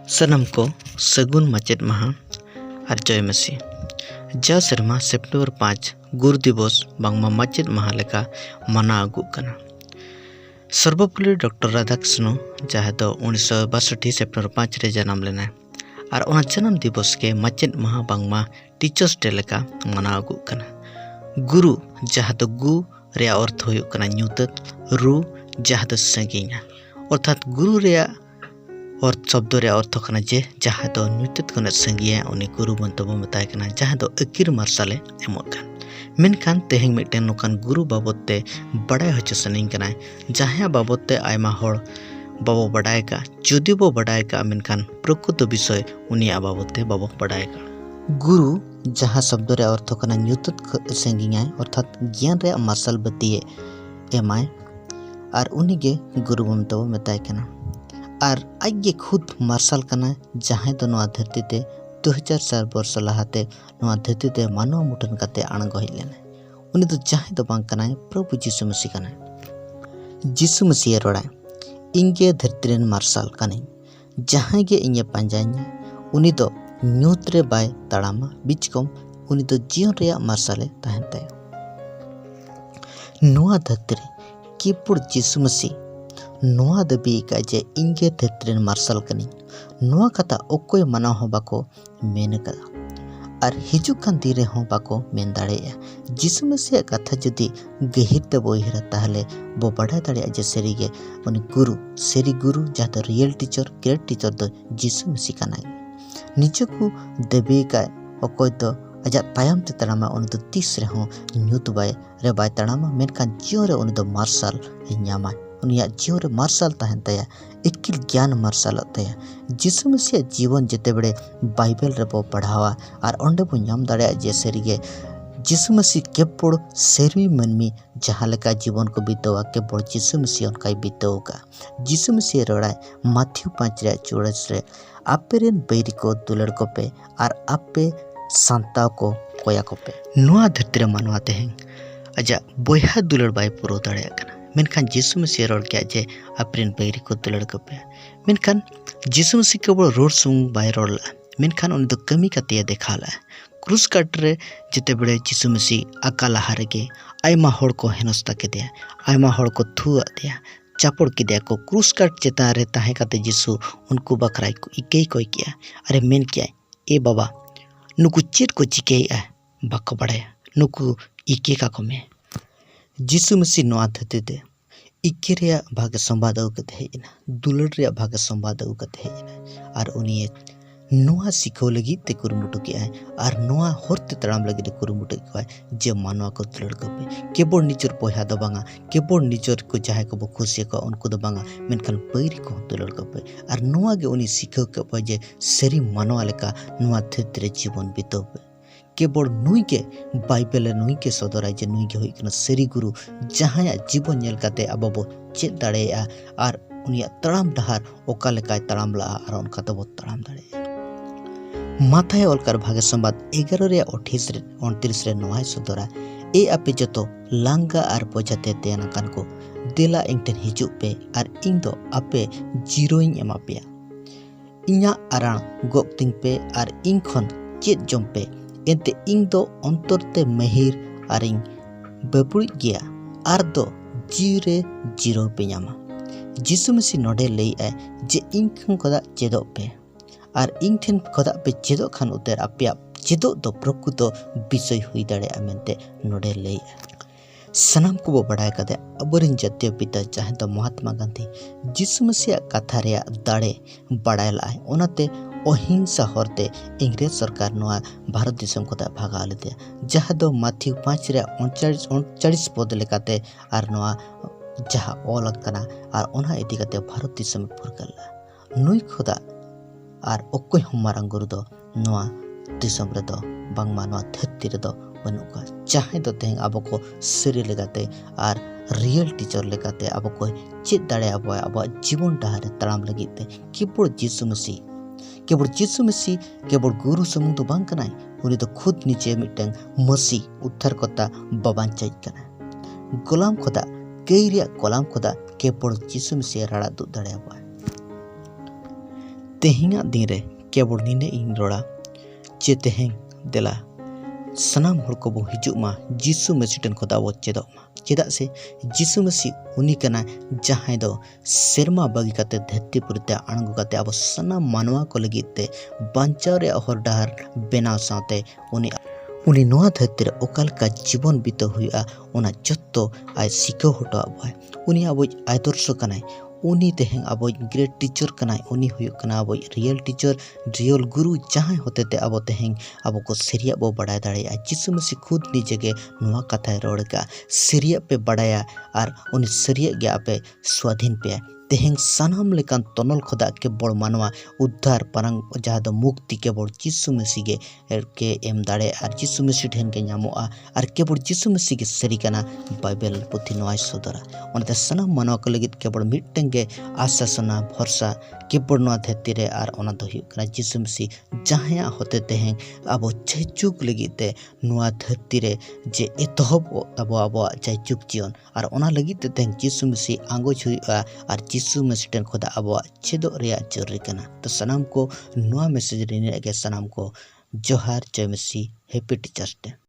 सनम को सगुन माचेद महा और जय मसी जा सेरमा सेप्टेम्बर 5 गुरु दिवस बांगमा माचेद महा लेका मना आगुक कना। सर्वपल्ली डॉक्टर राधाकृष्ण जहाँ दो 1962 सेप्टेम्बर 5 रे जन्म लेना और ओना जन्म दिवस के माचेद महा बांगमा टीचर्स डे लेका मना आगुक कना। गुरु जहाँ दो गु रे अर्थ होयुक कना ᱧᱩᱛᱟᱹᱛ, रु जहाँ दो संगीना अर्थात गुरु रे अर्थ शब्द रे अर्थ कना जे जहाँ दो ᱧᱩᱛᱟᱹᱛ कना संगिया उनी गुरु बंतबो बताय कना जहाँ दो अकीर मार्शले एमोग कान। मेनखान तेहें मिटन नोकान गुरु बाबते बड़ाय हचो सनिंग कना जहाँ बाबते आयमा हर बाबो बड़ाय का जुदी बो बड़ाय का मेनखान प्रकृत विषय उनिया बाबते बाबो बड़ाय का। गुरु जहाँ शब्द रे अर्थ कना ᱧᱩᱛᱟᱹᱛ संगिया अर्थात ज्ञान रे मार्शल बतिये एमाय और उनी गे गुरु बंतबो बताय कना और आज खुद मार्शल कना जहाँ दो नवा धरती ते 2004 वर्ष लहाते नवा धरती ते मानव मुठन काते आणगो हेज लेना। उनी तो जहाँ दो बांग कना प्रभु यीशु मसीह कना। यीशु मसीह रोड़ा इंगे धरती रेन मार्शल कना जहाँ गे इंगे पांजाइया उनी तो ᱧᱩᱛ रे बाय ताड़ामा बीच कम उनी तो जीवन रे मार्शले तहन ताय। नवा धरती रे केपुर यीशु मसीह नोआ दबी का जे इंगे धरती मार्शल कनी नोआ कथा ओकोय मानाव हो बाको मेन कदा और हिजु कान दिरे हो बाको मेन दाड़ेया। यीशु मसीह कथा जदि गहिर ते बोहिरा ताहले बो बड़ा दाड़ेया जे सेरीगे उनी गुरु सेरी गुरु जहाँ रियल टीचर ग्रेट टीचर दो यीशु मसीह कना। निजको दबी का ओकोय तो अजा तायम ते तड़ामा उनी तो तीस रे हो ᱧᱩᱛ बाय तड़ामा मेनखान जियो रे उनी तो मार्शल ᱧामा उनिया जीवन रे मार्शल तहन ताया एकिल ज्ञान मार्शल ताया। यीशु मसीह जीवन जेते बड़े बाइबल रे बो पढ़ावा और अंडे बो ᱧाम दाड़े जे सेरीगे यीशु मसीह केवल सेरी मनमी जहाँ लेका जीवन को बीतवा केवल यीशु मसीह उनका बीतोगा। यीशु मसीह रोड़ा माथ्यू 5 रे 24 रे आपे रेन बैरी को दुलड़ को पे और आपे सांता को कोया को पे नुआ धरती रे मानवा तेहें अजा बोया दुलड़ बाय पुरो दाड़े कना। मेनखान यीशु मसीह रोड़ क्या जे अपरेन बैरी को दुलड़ को पे मेनखान यीशु मसीह केवल रोड सुंग बाय रोड़ला मेनखान उन दो कमी कतिया देखाला। क्रूस काट रे जिते बड़े यीशु मसीह अकाला हारेगे आयमा हड़ को हेनस्ता के दिया आयमा हड़ को थुआ दिया चापड़ के दिया को क्रूस काट चेता रे ताहे काते यीशु उनको बखराई को इके कोई किया। अरे मेन क्या ए बाबा नुकु चेट को चिके बाको बड़ाया नुकु इके का को में यीशु मसीह नोआ धरती ते इके रे भाग संवाद अगुकते हेजना दुलड़ रे भाग संवाद अगुकते हेजना और उनी नोआ सिखो लगी ते कुरुमुटु के और नोआ होरते तड़ाम लगी कुरुमुटु के जे मानवा को दुलड़ को पे केवल निजर पोहा दो बांगा केवल निजर को जहाँ को खुशी को उनको दो बांगा मेनखान पैरी को दुलड़ को पे और नोआ गे उनी सिखो के पे जे सेरी मानवा लेका नोआ धरती रे जीवन बीतो पे केवल नुई के बाइबल नुई के सदर जे नुई के होइकना सेरी गुरु जहाँ जीवन नेल काते अब बो चेद दाड़ेया और उनिया तड़ाम डहार ओका लेकाय तड़ाम ला और उनका तो बो तड़ाम दाड़ेया। माथाय अलकार भागे संवाद 11 रे 29 रे नोआय सदरा ए आपे जतो लांगा और बोझाते तेना कान को देला इंगटेन हिजु पे और इंग दो आपे जीरोइंग एमा पेया इन्या आराण गोक्तिंग पे और इंग खन चेद जम पे एंते इंग दो अंतरते महिर और इंग बबुड़ी गया और दो जीरे जीरो पे ᱧᱟᱢᱟ। यीशु मसीह नोडे लई जे इंग खन कदा चेदो पे और इंग ठेन कदा पे चेदो खान उतर आपया चेदो दो प्रकृत विषय हुई दाड़े मेनते नोडे लई सनाम को बो बड़ाय कदे अबरिन जातीय पिता जहाँ तो महात्मा गांधी यीशु मसीह कथा रे दाड़े बड़ाय लाए ओनाते अहिंसा हरते इंग्रेज सरकार नोआ भारत देशम को भागा लेते जहाँ दो माथ्यू 5 रे 39 पद लेकाते और नोआ जहाँ ऑल कना और ओना इदी कते भारत देशम फुरगला नुई खुदा और ओकोय हमारां गुरु दो नोआ देशम रे दो बांगमा नोआ धरती रे दो बनुका जहाँ दो तेहें अब को सेरी लेगाते और रियल टीचर लेगाते अब को चेद दाड़े अब जीवन डहारे तड़ाम लगिते केवल यीशु मसीह केवल गुरु समूह तो बांग कनाय उनी तो खुद नीचे मिटंग मसीह उद्धार कता बाबान चाइ कना गोलाम खुदा कई गोलाम खुदा केवल यीशु मसीह राड़ा दु दाड़े तेहेङाग दिन रे केवल नीने इन रोड़ा जे तेहेङ देला सनाम हर को बो हिजुग मा जिसु मसीह ठेन खो आबो चेदोग मा चेदा से जिसु मसीह उनी कना जहां दो सेरमा बागी काते धरती पुरते आणगो काते आबो सनाम मानवा को लगी ते बांचाव रे हर डाहर बेनाव साथे उनी नोआ धरती रे ओकाल का जीवन बीतो हुआ ओना जत्तो आय सिको हटो आबो उनी आबो आदर्श कनाय उनी तेहें आबो ग्रेट टीचर कनाय उनी हुयुग कना आबो रियल टीचर रियल गुरु जहां होते ते आबो तेहें आबो को सेरिया बो बड़ाय दाड़ेया जिसु मसीह खुद निजे के नोआ कथा रोड़का सेरिया पे बड़ाया और उनी सेरिया गे आपे स्वाधीन पे तेहें सानाम लेकान तनल खोदा के बड़ मानवा उद्धार परंग जहाँ दो मुक्ति के बड़ जिसु मसीह के एम दाड़े और जिसु मसीह ठेन के नामोआ और के बड़ जिसु मसीह के सेरी कना बाइबल पुथी नोआ सदरा ओनते सानाम मानवा को लगित के बड़ मिटटें के आशा सना भरसा के बड़ नोआ धरती रे और ओना दो हुयुग कना जिसु मसीह जहां होते तेहें आबो जयचुक लगित ते नोआ धरती रे जे एतहब आबो जयचुक जीवन और ओना लगित तेहें जिसु मसीह आंगोज हुयुगा और जिसु मसीह ठेन खोदा आबो चेदो रेया जरूरी कना तो सनाम को नोआ मैसेज रिने के सनाम को जोहार जय मसीह हैप्पी टीचर्स डे।